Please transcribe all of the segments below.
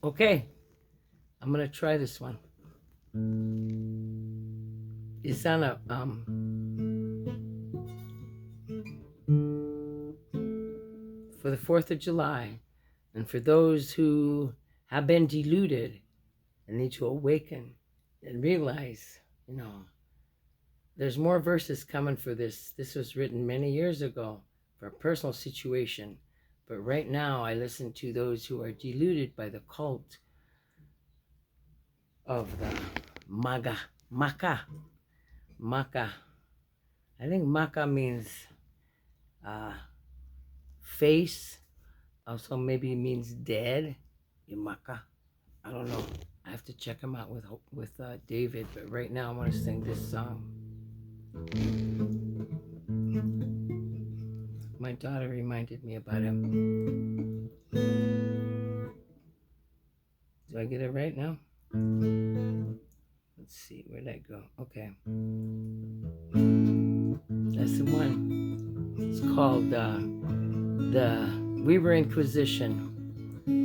Okay, I'm gonna try this one. It's on a for the 4th of July, and for those who have been deluded and need to awaken and realize, there's more verses coming for this. This was written many years ago for a personal situation, but right now I listen to those who are deluded by the cult of the Maca. I think Maca means face. Also maybe means dead. Maca. I don't know. I have to check him out with David. But right now I want to sing this song. My daughter reminded me about him. Do I get it right now? Let's see, where'd I go? Okay. That's the one. It's called We Were Inquisition.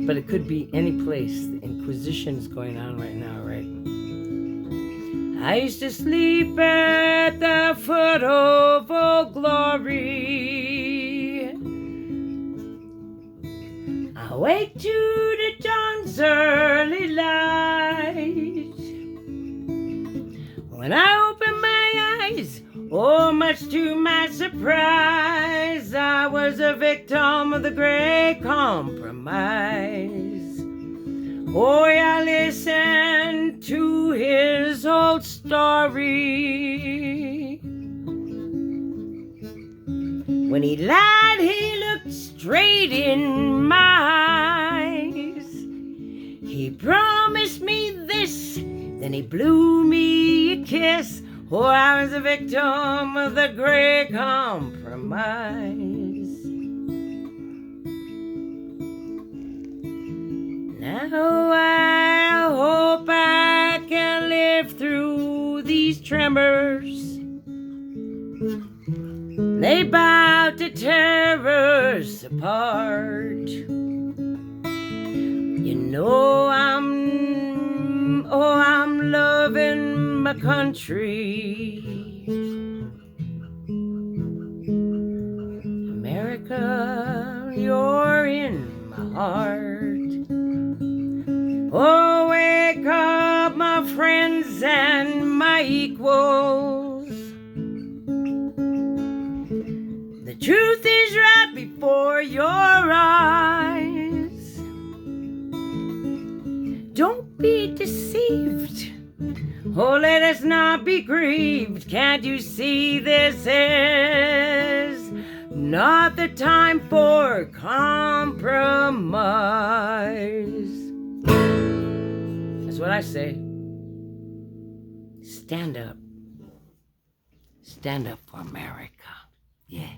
But it could be any place. The Inquisition is going on right now, right? I used to sleep at the foot of Old Glory. I wake to the dawn's early light. When I open my eyes, oh, much to my surprise, I was a victim of the Great Compromise. Oh, I listened to his old story. When he lied, he looked straight in my eyes. He promised me this, then he blew me a kiss. Oh, I was a victim of the Great Compromise. Now I hope I can live through these tremors. They bow to tear us apart. I'm loving my country. America, you're in my heart. Oh, wake up, my friends and my equals. The truth is right before your eyes. Don't be deceived. Oh, let us not be grieved. Can't you see this is not the time for compromise? That's what I say. Stand up. Stand up for America. Yeah.